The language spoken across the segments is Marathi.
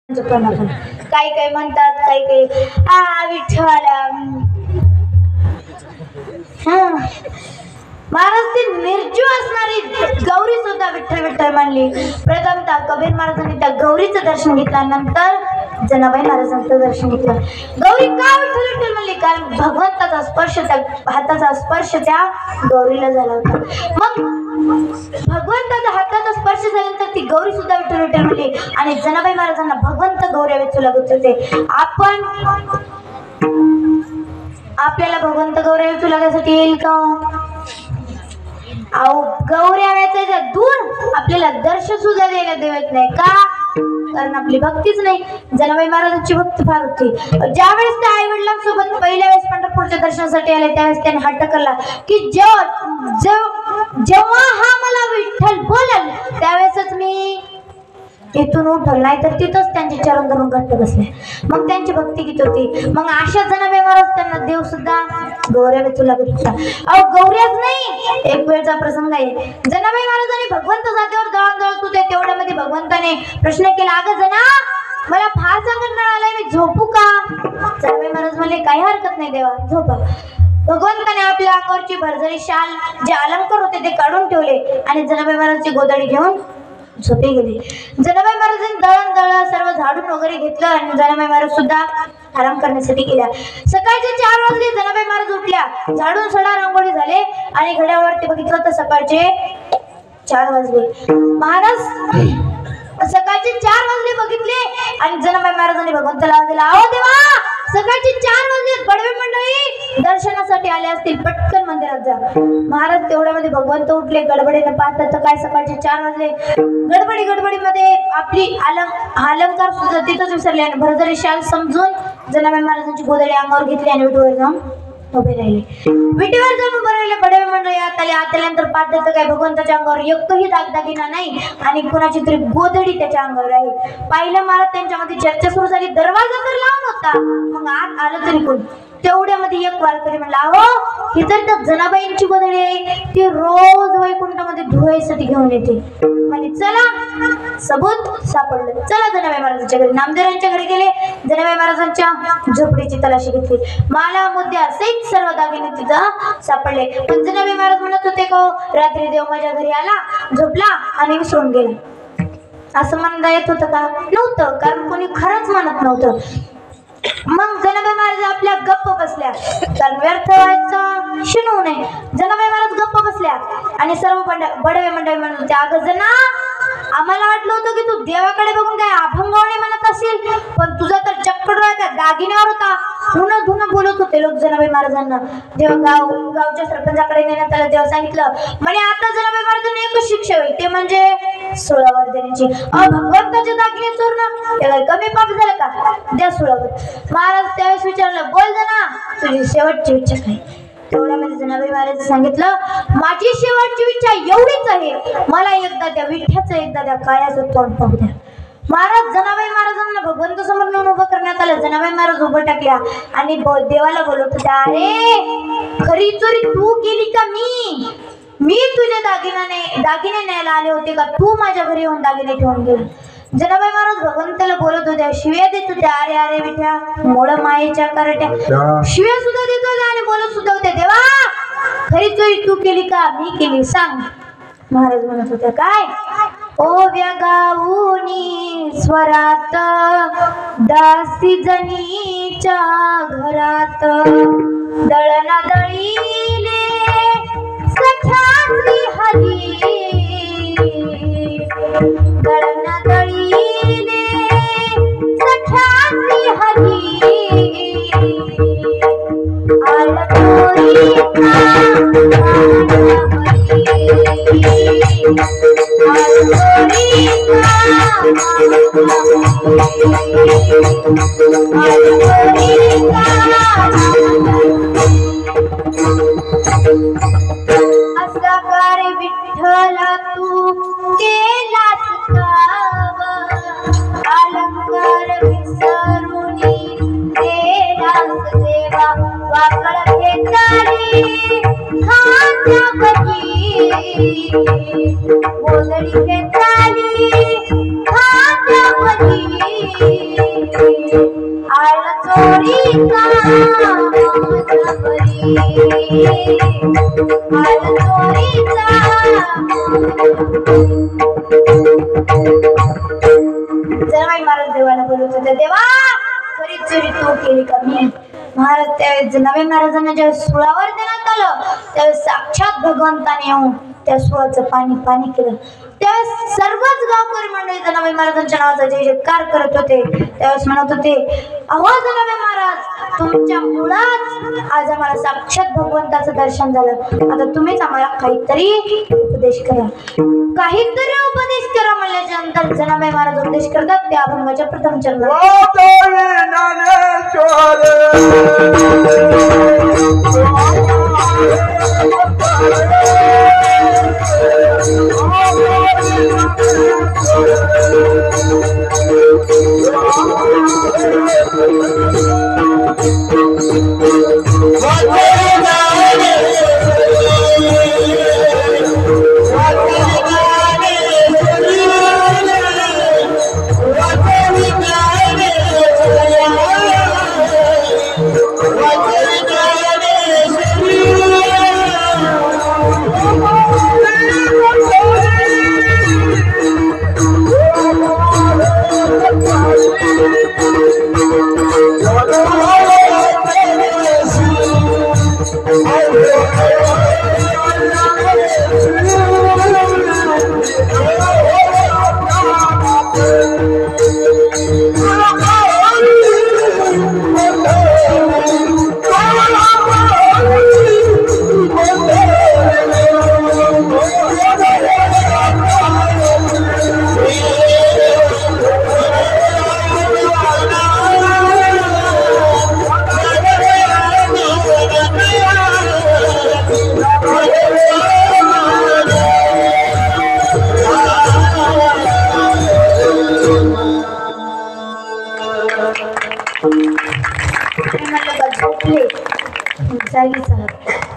काही काही म्हणतात, काही काही विठ्ठला. महाराज ती निर्जीव असणारी गौरी सुद्धा विठ्ठल विठ्ठल मानली. प्रथमतः कबीर महाराजांनी त्या गौरीचं दर्शन घेतल्यानंतर जनाबाई महाराजांचं दर्शन घेतलं. गौरी का विठ्ठल विठ्ठल म्हणली? कारण भगवंताचा स्पर्श, त्या हाताचा स्पर्श त्या गौरीला झाला होता. मग भगवंताचा हाताचा स्पर्श झाल्यानंतर ती गौरी सुद्धा विठ्ठल विठ्ठल म्हणली. आणि जनाबाई महाराजांना भगवंत गौऱ्या वेचू लागत होते. आपल्याला भगवंत गौऱ्या वेचू लागण्यासाठी येईल का? अहो, गौऱ्या वेचायच्या दूर आपल्याला दर्शन सुद्धा द्यायला देत नाही का? कारण आपली भक्तीच नाही. जनाबाई महाराजांची भक्ती फार होती. ज्यावेळेस त्या आई वडिलांसोबत पहिल्या वेळेस पंढरपूरच्या दर्शनासाठी आले त्यावेळेस त्यांनी हट्ट केला की जेव्हा हा मला विठ्ठल बोलल त्यावेळेसच मी इथून उठल, नाही तर तिथंच त्यांचे चरण धरून घट्ट बसले. मग त्यांची भक्ती किती होती. मग अशा जनाबाई महाराज त्यांना देव सुद्धा गौऱ्या वेचू लागत होता. अहो, गौऱ्याच नाही, एक वेळचा प्रसंग आहे. जनाबाई महाराजांनी भगवंत जागेवर दळण दळत होते. तेवढ्यामध्ये भगवंताने प्रश्न केला, अगं जना, मला फार संकट आलाय, मी झोपू का? जनाबाई महाराज म्हणले, काही हरकत नाही देवा, झोपा. भगवंताने आपल्या अंगावरची भरजरी शाल, जे अलंकार होते ते काढून ठेवले आणि जनाबाई महाराजची गोदडी घेऊन झोपे गेले. जनाबाई महाराजांनी दळण दळलं, सर्व झाडून वगैरे घेतलं आणि जनाबाई महाराज सुद्धा आराम करण्यासाठी गेल्या. सकाळचे 4 वाजले. जनाबाई महाराज उठल्या, झाडून सडा रांगोळी झाले आणि घड्याळावरती बघितलं तर सकाळचे 4 वाजले. महाराज सकाळचे 4 वाजले बघितले आणि जनाबाई महाराजांनी भगवंताला आवाज दिला, अहो देवा, सकाळचे 4 वाजले, बडवे मंडळी दर्शनासाठी आले असतील, पटकन मंदिरात जा. महाराज तेवढ्यामध्ये भगवंत उठले. गडबडीने पाहतात तर काय सकाळचे 4 वाजले. गडबडीमध्ये आपली अलंकार सुद्धा तिथंच विसरले आणि भरजरी शाल समजून जनाबाई महाराजांची गोदडी अंगावर घेतली आणि विटेवर जाऊन उभे राहिले. विटेवर जाऊन उभे राहिले. बडवे मंडळी आत आल्यानंतर पाहतात तर काय भगवंताच्या अंगावर एकही दागदागिना नाही आणि कुणाची तरी गोदडी त्याच्या अंगावर आहे. पाहिलं महाराज, त्यांच्यामध्ये चर्चा सुरू झाली. दरवाजा तर लावून होता, मग आत आलं तरी कोण? तेवढ्यामध्ये एक वारकरी म्हणला, अहो, ही तर त्या जनाबाईंची गोदडी आहे, ती रोज वैकुंठामध्ये धुवायसाठी घेऊन येते. म्हणजे चला, सबूत सापडलं. चला जनाबाई महाराजांच्या घरी. नामदेवांच्या घरी गेले. जनाबाई महाराजांच्या झोपडीची तलाशी घेतली. माला मुद्द्या सहित सर्व दागिने तिथं सापडले. पण जनाबाई महाराज म्हणत होते का, रात्री देव माझ्या घरी आला, झोपला आणि विसरून गेला, असं म्हणता येत होतं का? नव्हतं, कारण कोणी खरंच म्हणत नव्हतं. मग जनाबाई महाराज आपल्या गप्प बसल्या, कारण व्यर्थ व्हायचं शिनू नये. जनाबाई महाराज गप्प बसल्या आणि सर्व बडवे मंडळी म्हणत होते, अगं जना, आम्हाला वाटलं होतं की तू देवाकडे बघून काय अभंगावणी म्हणत असेल, पण तुझा तर चक्कर त्या दागिन्यावर होता. धुणं बोलत होते लोक जनाबाई महाराजांना. जेव्हा गावच्या सरपंचाकडे नेण्यात आलं तेव्हा सांगितलं, म्हणे आता जनाबाई महाराजांना एकच शिक्षा होईल, ते म्हणजे 16 वर देण्याची. भगवंताचे दागिने चोरणं त्याला कमी पाप झालं का? द्या 16 वर. महाराज त्यावेळेस विचारलं, बोल जना, तुझी शेवटची इच्छा काय? तेवढ्यामध्ये जनाबाई महाराज सांगितलं, माझी शेवटची इच्छा एवढीच आहे, मला एकदा त्या विठ्ठ्याचं, एकदा त्या काळ्याचं तोंड पाहू द्या. महाराज जनाबाई महाराजांना भगवंत समोर नेऊन उभं करण्यात आलं. जनाबाई महाराज उभं टाकल्या आणि देवाला बोलत होत्या, अरे खरी चोरी तू केली का मी तुझे दागिने न्यायला आले होते का? तू माझ्या घरी येऊन दागिने ठेवून गेला. जनाबाई महाराज भगवंताला बोलत होत्या, शिव्या देत होत्या, अरे अरे विठ्या, मोळ मायेच्या करट्या, शिव्या सुद्धा देत होत्या आणि बोलत सुद्धा होत्या, देवा खरी चोरी तू केली का मी केली सांग. महाराज म्हणत होत्या, काय? ओव्या गाऊनी स्वरात दासी जनीच्या घरात, दळणा दळीले सख्याची हरी, दळणा दळीले सख्याची हरी, असा कार्य विठ्ठला तू केलास काव, अलंकार विसरुनी केलास देवा, वाकळ घेतली खांद्यावरी, गोदडी घेतली खांद्यावरी, चोरीचा जनाबाई महाराज देवाला बोलत होते, देवा खरी चोरी तू केली का? मी महाराज त्यावेळेस जनाबाई महाराजांना ज्यावेळेस सुळावर देण्यात आलं त्यावेळेस साक्षात भगवंताने येऊन त्या सुळाचं पाणी पाणी केलं. त्यावेळेस सर्वच गावकरी मंडळी जनाबाई महाराजांच्या नावाचा जय जयकार करत होते. त्यावेळेस म्हणत होते, अहो जनाबाई महाराज तुमच्या मुळात आज आम्हाला साक्षात भगवंताचं दर्शन झालं. आता तुम्हीच आम्हाला काहीतरी उपदेश करा, काहीतरी उपदेश करा म्हणल्याच्या नंतर जनाबाई महाराज उपदेश करतात त्या अभंगाच्या प्रथम चरणात.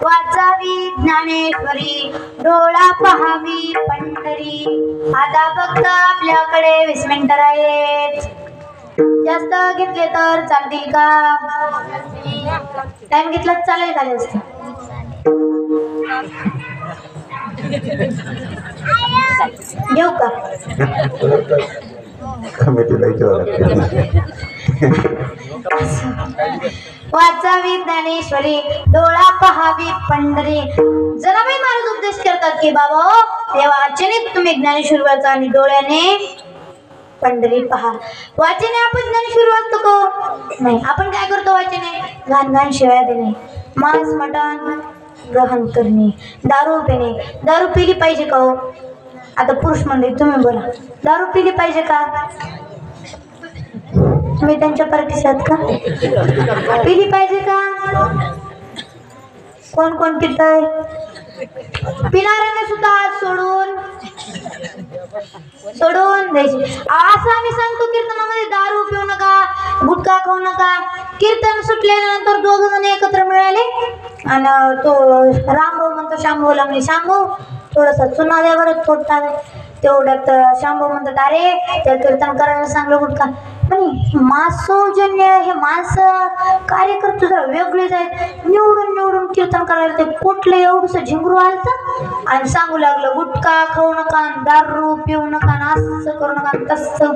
वाचावी ज्ञानेश्वरी डोळा पहावी पंढरी. आता फक्त आपल्याकडे 20 मिनिटं राहिलेत. जास्त घेतले तर चालतील का? टाइम घेतला चालेल का? जास्त घेऊ का? वाचावी ज्ञानेश्वरी डोळा पहावी पंढरी. जनाबाई महाराज उपदेश करतात की बाबा देवाचने तुम्ही ज्ञानेश्वरी वाचा आणि डोळ्याने पंढरी पहा. वाचने आपण ज्ञानेश्वरी वाचतो का? नाही. आपण काय करतो? वाचने घाण घाण शिवाय देणे, मांस मटण ग्रहण करणे, दारू पिणे. दारू पिली पाहिजे का हो? आता पुरुष मंडळी तुम्ही बोला, दारू पिली पाहिजे का? तुम्ही त्यांच्या पार्टीशी आहात का? पिली पाहिजे का? कोण कोण पिताय? पिणाऱ्याने सुद्धा हात सोडून द्यायचे. असं आम्ही सांगतो कीर्तनामध्ये, दारू पिऊ नका, गुटखा खाऊ नका. कीर्तन सुटल्यानंतर 2 जण एकत्र मिळाले आणि तो रामभाऊ म्हणतो शांभाऊला, म्हणजे शांभाऊ थोडासा चुना द्या बरं थोडा. तेवढ्यात शांभाऊ म्हणतात, अरे त्या कीर्तन करायला सांगलं गुटखा म्हणे. मासोजन्य हे माणसं कार्यकर्ते जरा वेगळेच आहेत. निवडून कीर्तन करायला ते कुठलं एवढंसं झिंगरू आलतं आणि सांगू लागलं गुटखा खाऊ नका, दारू पिऊ नका, असं करू नका, तसं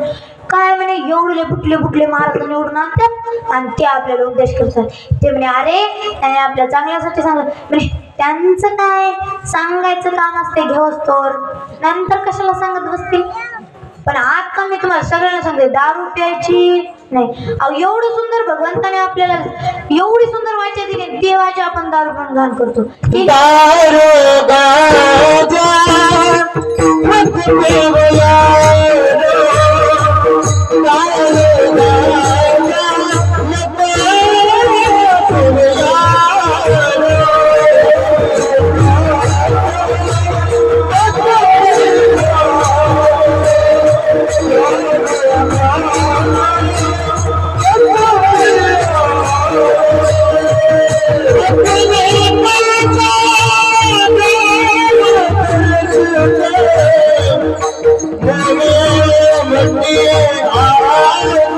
काय म्हणे. एवढले बुटले महाराज निवडून आणतात आणि ते आपल्याला उपदेश करतात. ते म्हणे अरे त्याने आपल्या चांगल्यासाठी सांगत म्हणे. त्यांचं काय सांगायचं काम असते, घेऊस तोर नंतर कशाला सांगत बसतील. पण आता मी तुम्हाला सगळ्यांना सांगते दारू प्यायची नाही. अहो एवढं सुंदर भगवंताने आपल्याला एवढी सुंदर वाचा दिली, देवाची आपण दारू पण घाण करतो.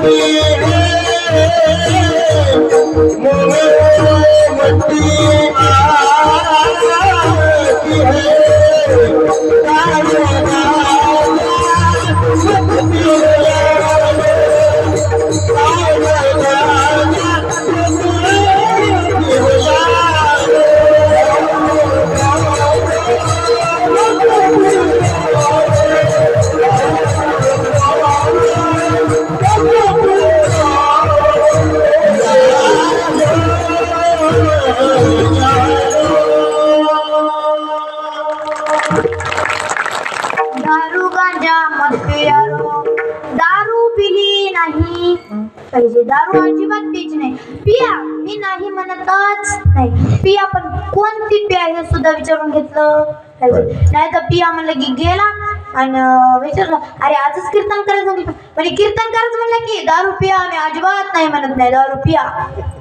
Yeah. पाहिजे. दारू अजिबात प्यायची नाही. पिया मी नाही म्हणतच नाही, पिया पण कोणती पिया हे सुद्धा विचारून घेतलं पाहिजे. नाही तर पिया म्हणलं की गेला आणि विचारलं अरे आजच कीर्तन करायचं म्हणजे कीर्तन करायचं म्हणलं की दारू पिया. मी अजिबात नाही म्हणत नाही, दारू पिया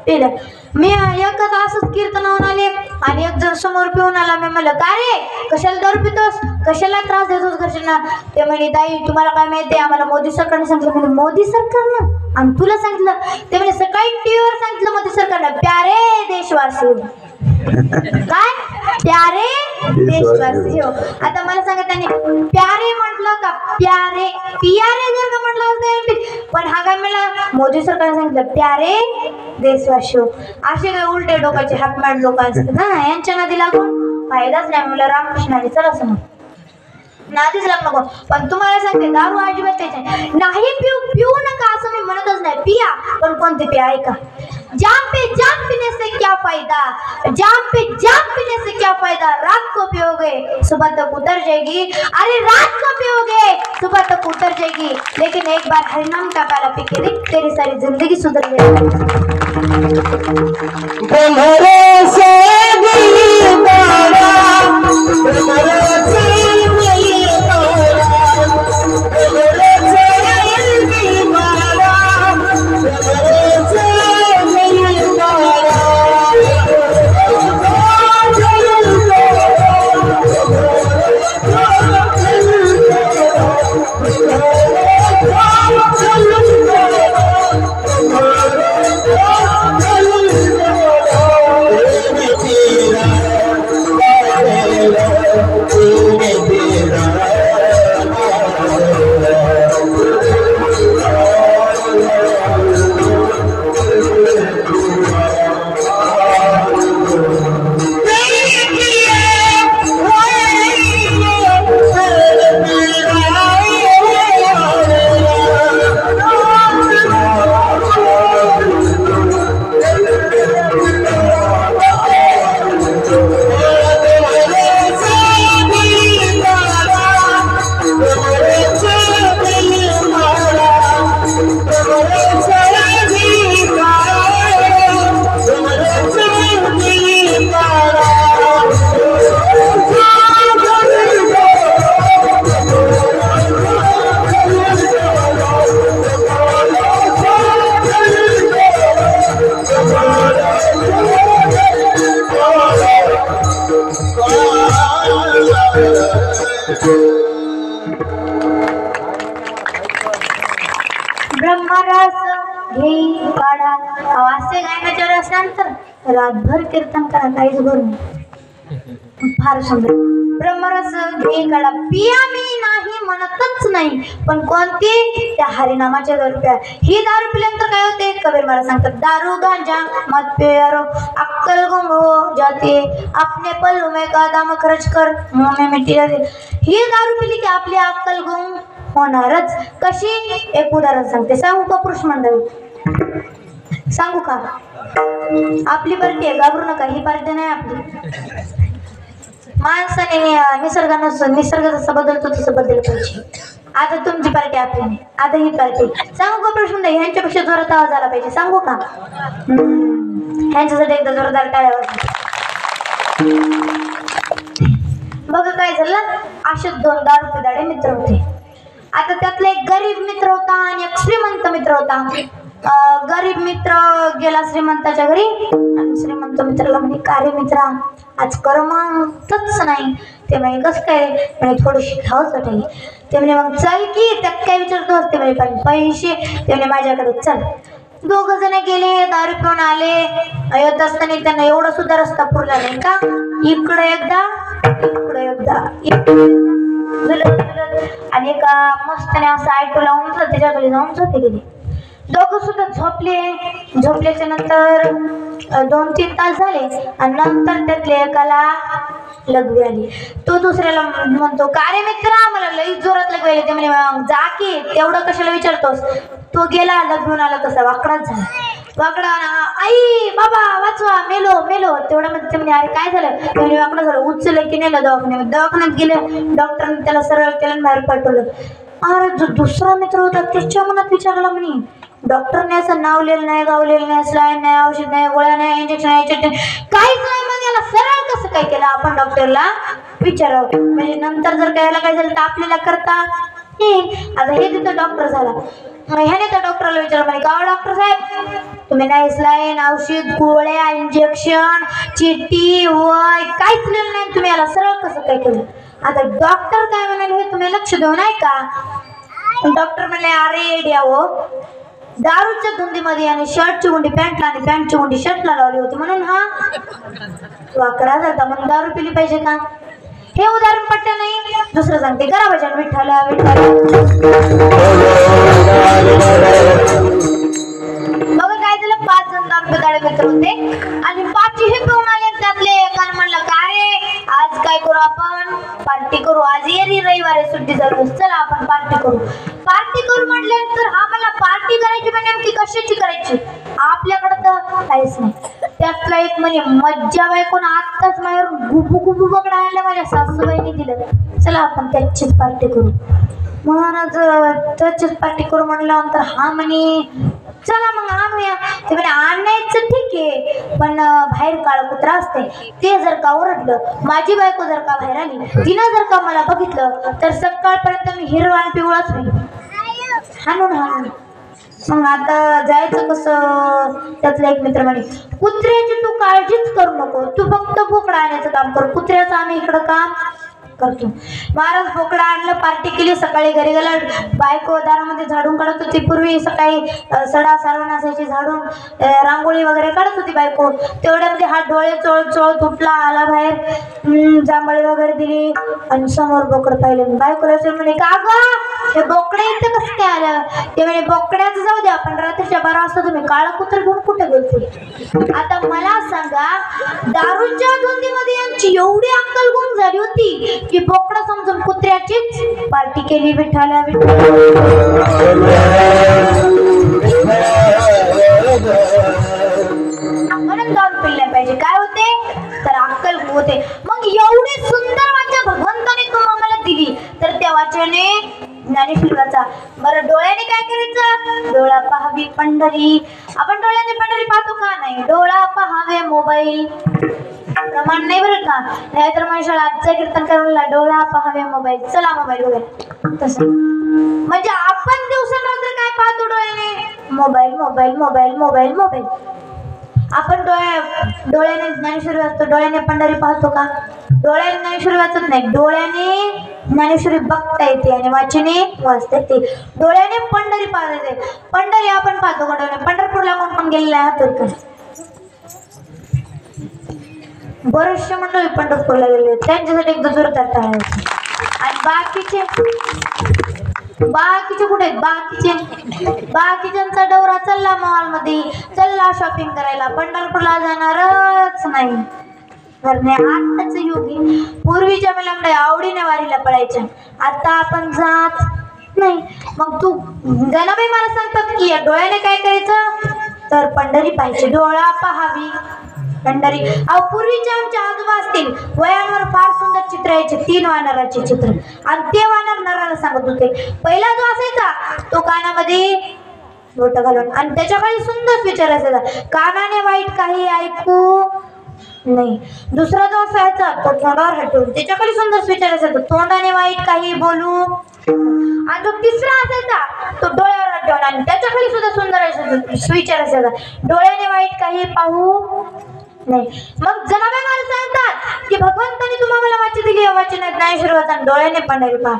पिलं. मी एकच असंच कीर्तनावरून आले आणि एक जण समोर पिऊन आला. मी म्हणलं का रे कशाला दारू पितोस, कशाला त्रास देतोस घरच्यांना. ते म्हणे ताई तुम्हाला काय माहिती, आम्हाला मोदी सरकारने सांगितलं. म्हणजे मोदी सरकारनं आणि तुला सांगितलं. ते म्हणजे सकाळी टीव्हीवर सांगितलं मोदी सरकारनं प्यारे देशवासी. काय प्यारे देशवासी हो. आता मला सांगा त्यांनी प्यारे म्हटलं का प्यारे पियारे जर का म्हटलं होतं, पण हा काय म्हणला मोदी सरकारने सांगितलं प्यारे देशवासी हो. असे काय उलटे डोक्याचे हातमाड लोक असतात ना, यांच्या नादी लागून फायदाच नाही. मला रामकृष्णाने चला समोर नादीच लागू नको. पण तुम्हाला सांगते दारू अजिबात प्यायची नाही. पिऊ नका असं मी म्हणतच नाही, पिया पण कोणते पिया ऐका. जाम पे जाम पीने से क्या फायदा, जाम पे जाम पीने से क्या फायदा, रात को पियोगे सुबह तक उतर जाएगी. अरे रात को पियोगे सुबह तक उतर जाएगी, लेकिन एक बार हरिनाम का प्याला पी के देख तेरी सारी जिंदगी सुधर जाएगी. ब्रह्मरस घे काढा असे गायनाच्या रसांतर रातभर कीर्तन करा काहीच भरून. फार सुंदर. ब्रह्मरस घे काढा पिया मी नाही म्हणतच नाही, पण कोणती त्या हरिनामाच्या दारू प्या. ही दारू पिल्यानंतर काय होते कबीर मला सांगतात दारू गांजा मत प्यारो अक्कल गुम हो जाते, अपने पल्लू में कदम खर्च कर मुंह में मिट्टी जाते. ही दारू पिली की आपली अक्कल गुम होणारच. कशी एक उदाहरण सांगते. सांगू का पुरुष मंडळी, सांगू का. आपली पार्टी आहे, घाबरू नका. ही पार्टी नाही आपली. माणसाने निसर्ग जसं बदलतो तसं बदल पाहिजे. आता तुमची पार्टी आपली नाही, आता ही पार्टी. सांगू का पुरुष मंडळी, ह्यांच्यापेक्षा जोरात आवाज आला पाहिजे. सांगू का ह्यांच्यासाठी एकदा जोरदार टाळ्या वाजवा. बघा काय झालं. असे 2 दारू पिदाडे मित्र होते. आता त्यातला एक गरीब मित्र होता आणि एक श्रीमंत मित्र होता. गरीब मित्र गेला श्रीमंताच्या घरी आणि श्रीमंत मित्राला म्हणे का रे मित्रा आज करमतच नाही. ते म्हणे कसं काय, म्हणे थोडीशी खावंच वाटेल. ते म्हणे मग चल की, त्यात काय विचारतो. ते म्हणे पैसे. ते म्हणे माझ्याकडे चल. 2 जण गेले, दारू पिऊन आले. येत असताना त्यांना एवढा सुद्धा रस्ता पुरला नाही का, इकडे एकदा इकडे एकदा आणि एका मस्तने असं आयटो लावून त्याच्याकडे जाऊन झोपे गेले. दोघं सुद्धा झोपले. झोपल्याच्या नंतर 2-3 तास झाले आणि नंतर त्यातल्या एकाला लघवी आली. तो दुसऱ्याला म्हणतो का रे मित्रा मला लई जोरात लघवी आली. ते म्हणे जा की, तेवढं कशाला विचारतोस. तो गेला, लघवीहून आला तसा वाकडाच झाला. वाकडा आई बाबा वाचवा मेलो मेलो. तेवढ्या मध्ये ते म्हणे अरे काय झालं. ते म्हणे वाकडा झालं. उचललं की नेलं दवाखान्यात. दवाखान्यात गेले. डॉक्टरने त्याला सरळ केलं बाहेर पाठवलं. अरे जो दुसरा मित्र होता त्याच्या मनात विचारला म्हणे डॉक्टरने असं नाव लिहिलं नाही, गावलेलं नाही, स्लाईन नाही, औषध नाही, गोळ्या नाही, इंजेक्शन नाही, काहीच नाही. मग याला सरळ कसं काय केलं? आपण डॉक्टरला विचारावं, म्हणजे नंतर जर याला काय झालं तर आपल्याला करता येईल. आता हे तिथं डॉक्टर झाला, ह्याने त्या डॉक्टरला विचारलं, म्हणे गाव डॉक्टर साहेब तुम्ही नाही स्लाईन, औषध, गोळ्या, इंजेक्शन, चिठ्ठी, वय काहीच लिहिलं नाही, तुम्ही याला सरळ कसं काय केलं? आता डॉक्टर काय म्हणाले हे तुम्ही लक्ष देऊ नाही का? डॉक्टर म्हणले अरे द्यावो, दारूच्या धुंदीमध्ये आणि शर्टची गुंडी पॅन्टला आणि पॅन्टची गुंडी शर्टला लावली होती म्हणून हा वाकडा जाता म्हणून दारू पिली पाहिजे का? हे उदाहरण पटलं नाही. दुसरं सांगते, करा भजन विठ्ठला विठ्ठला. बघा काय झालं, 5 जण दारू पिताळे मित्र होते आणि 5ही पिऊन आले. त्यातले एकाने म्हणलं का रे आज काय करू आपण? पार्टी करू. आज येरी रविवार आहे, सुट्टी झाली, चला आपण पार्टी करू. पार्टी करू म्हटल्यानंतर आम्हाला पार्टी करायची म्हणजे नेमकी कशाची करायची? आपल्याकडे तर काहीच नाही. त्यातला एक म्हणे मज्जा बायकोन आत्ताच माझ्यावर गुबू गुबू बघडा आणला, माझ्या सासूबाईने दिलं, चला आपण त्याचीच पार्टी करू. महाराज त्याचीच पार्टी करू म्हटल्यानंतर हा म्हणे चला मग आणूया. ते म्हणे आणायचं ठीक आहे, पण बाहेर काळं कुत्रा असते, ते जर का ओरडलं, माझी बायको जर का बाहेर आली, तिनं जर का मला बघितलं तर सकाळपर्यंत मी हिरवा आणि पिवळाच होईल, हाणून हाणून. मग आता जायचं कसं? त्यातला एक मित्र म्हणे कुत्र्याची तू काळजीच करू नको, तू फक्त बोकडा आणायचं काम कर, कुत्र्याचं आम्ही इकडं काम करतो. महाराज बोकडा आणलं, पार्टी केली, सकाळी घरी गेला, बायको दारामध्ये झाडून काढत होती. पूर्वी सकाळी सडा सारवण असायची, झाडून रांगोळी वगैरे काढत होती बायको. तेवढ्यामध्ये हा डोळे चोळत चोळत उठला, आला बाहेर, जांभळी वगैरे दिली आणि समोर बोकड पाहिलं. बायकोला म्हणे का गं हे बोकडे इथं कसं काय आलं? ते म्हणे बोकड्याचं जाऊ द्या, पण रात्रीच्या 12 वाजता तुम्ही काळा कुत्र घेऊन कुठे गेलते? आता मला सांगा, दारूच्या धुंदीमध्ये यांची एवढी अक्कल गुम झाली होती की बोकडा समजून कुत्र्याचीच पार्टी केली. विठ्ठला विठ्ठला म्हणून दारू पिल्ल्या पाहिजे. काय होते तर अक्कल होते. मग एवढी सुंदर वाचा भगवंताने तुम्हाला दिली तर त्या वाचेने ज्ञानेश्वराचा. बरं डोळ्याने काय करायचं? डोळा पाहावी पंढरी. आपण डोळ्याने पंढरी पाहतो का? नाही. डोळा पाहावे मोबाईल, प्रमाण नाही बरं का? नाहीतर मनुष्याला आजचं कीर्तन करायला डोळा पाहावे मोबाईल, चला मोबाईल वगैरे तसं. म्हणजे आपण दिवसारात्र काय पाहतो डोळ्याने? Mobile mobile mobile mobile mobile. आपण डोळ्याने ज्ञानेश्वरी वाचतो, डोळ्याने पंढरी पाहतो का? डोळ्याने ज्ञानेश्वरी वाचत नाही, डोळ्याने ज्ञानेश्वरी बघता येते आणि वाचने वाचता येते. डोळ्याने पंढरी पाहता येते. पंढरी आपण पाहतो का डोळ्याने? पंढरपूरला कोण पण गेलेला आहे हात वर? बरेचसे मंडळी पंढरपूरला गेले, त्यांच्यासाठी एकदा जोरदार टाळायचं. आणि बाकीचे कुठे आहेत? बाकीच्यांचा दौरा चालला मॉलमध्ये, चालला शॉपिंग करायला, पंढरपूरला जाणारच नाही. आताच योगी पूर्वीच्या मला आवडीने वारीला पळायच्या, आता आपण जात नाही. मग तू जनाबाई मला सांगतात की डोळ्याने काय करायचं तर पंढरी पाहिजे. डोळा पाहावी पंढरी. पूर्वीच्या आमच्या आजोबा असतील, वयांवर फार सुंदर चित्र यायचे, 3 वानराचे चित्र, आणि ते वानर नराला सांगत होते. पहिला जो असायचा तो कानामध्ये बोट घालून आणि त्याच्याकडे सुंदर विचार असायचा, कानाने वाईट काही ऐकू नाही. दुसरा जो असायचा तो तोंडावर हटवून, त्याच्याकडे सुंदर विचार असायचा, तोंडाने वाईट काही बोलू. आणि जो तिसरा असायचा तो डोळ्यावर हटवून आणि त्याच्याकडे सुद्धा सुंदर विचार असायचा, डोळ्याने वाईट काही पाहू नाही. मग जनाबाई मला सांगतात की भगवंतानी तुम्हाला वाची दिली, वाचनात ज्ञानेश्वरी वाचा, डोळ्याने पंढरी पहा.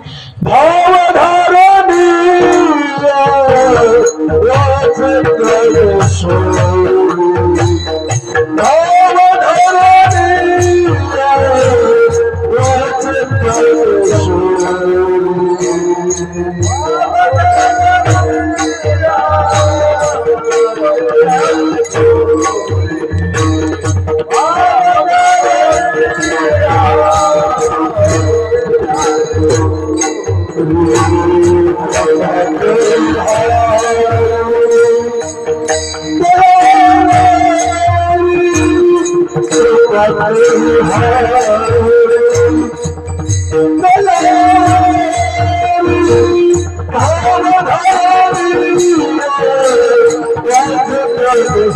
Hallelujah.